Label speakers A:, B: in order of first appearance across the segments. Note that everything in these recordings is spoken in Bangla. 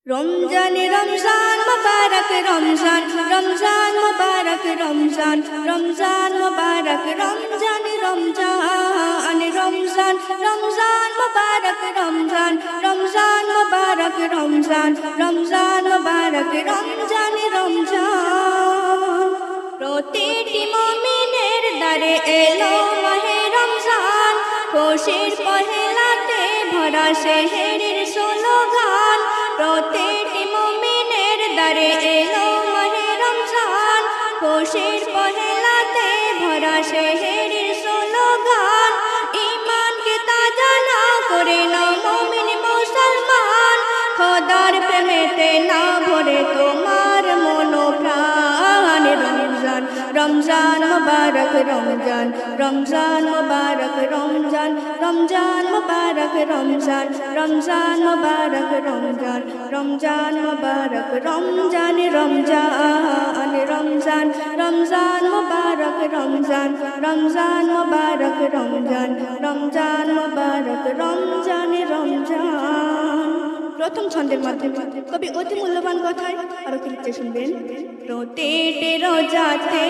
A: রমজান রমজান মুবারক রমজান রমজান মুবারক রমজান রমজান মুবারক রমজান রমজান রমজান রমজান মুবারক রমজান রমজান মুবারক রমজান রমজান মুবারক রমজান রমজান প্রতিটি মুমিনের দ্বারে এলো মাহে রমজান খুশির পহেলাতে ভরা শহরের স্লোগান প্রতিটি মুমিনের দ্বারে এলো মাহে রমজান খুশির পহেলাতে ভরা শহরের স্লোগান ঈমানকে তাজা না করে না মুমিন মুসলমান খোদার প্রেমেতে না ভরে তোমার মনোপ্রাণ রমজান রমজান মুবারক রমজান রমজান মুবারক রমজান রমজান মুবারক রমজান রমজান মুবারক রমজান রমজান মুবারক রমজান রমজান রমজান রমজান মুবারক রমজান রমজান মুবারক রমজান রমজান মুবারক রমজান রমজান প্রথম ছন্দের মাধ্যমে কবি অতি মূল্যবান কথায় আরো কি লিখতে শুনবেন। প্রতিটি রোজাতে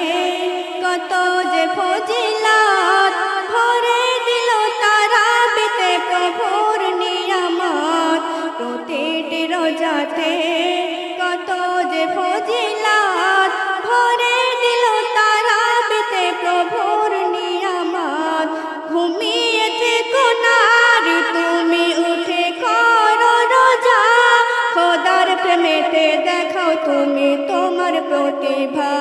A: কত যে ফজিলত ভরে দিল তারা পেতে প্রভুর নিয়ামত প্রতিটি রোজাতে কত যে ফজিলত ভরে দিল তারা পেতে প্রভুর নিয়ামত ঘুমিয়েছে কোনার তুমি উঠে করো রোজা খোদার প্রেমেতে দেখাও তুমি তোমার প্রতিভা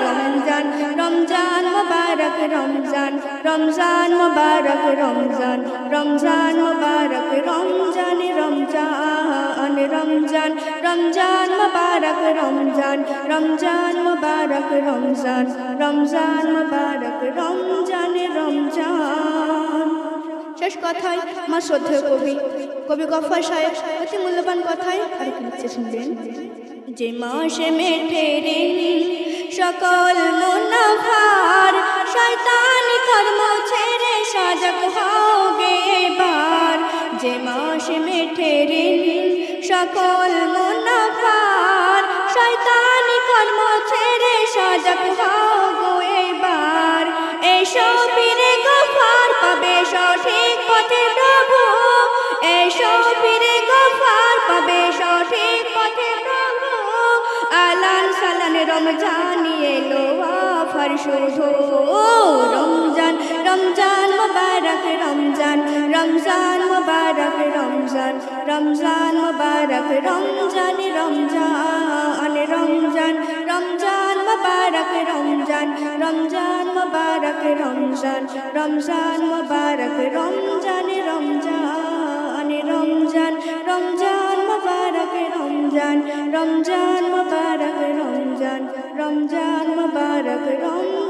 A: রমজান রমজান মুবারক রমজান রমজান মুবারক রমজান রমজান মুবারক রমজান রমজান রমজান রমজান মুবারক রমজান রমজান মুবারক রমজান রমজান মুবারক রমজান রমজান শেষ কথায় আমার শ্রদ্ধেয় কবি গফফার সাহেব অতি মূল্যবান কথায় আর কি লিখতে শুনবেন। যে মাসে মেটে ঋণ সকল মুনাফার শয়তানি কর্ম ছেড়ে সজাগ হও গে এবার যে মাসে মেটে ঋণ সকল মুনাফার শয়তানি কর্ম ছেড়ে সজাগ হও গো এবার এসো পীরে গফফার পাবে সঠিক পথে প্রভু এসো পীরে গফফার পাবে সঠিক পথে প্রভু আলান সালান রমজান এলো আফার শুধু রমজান রমজান মুবারক রমজান রমজান মুবারক রমজান রমজান মুবারক রমজান রমজান রমজান রমজান মুবারক রমজান রমজান মুবারক রমজান রমজান মুবারক রমজান রমজান রমজান রমজান মুবারক রমজান রমজান মুবারক রমজান রমজান মুবারক রমজান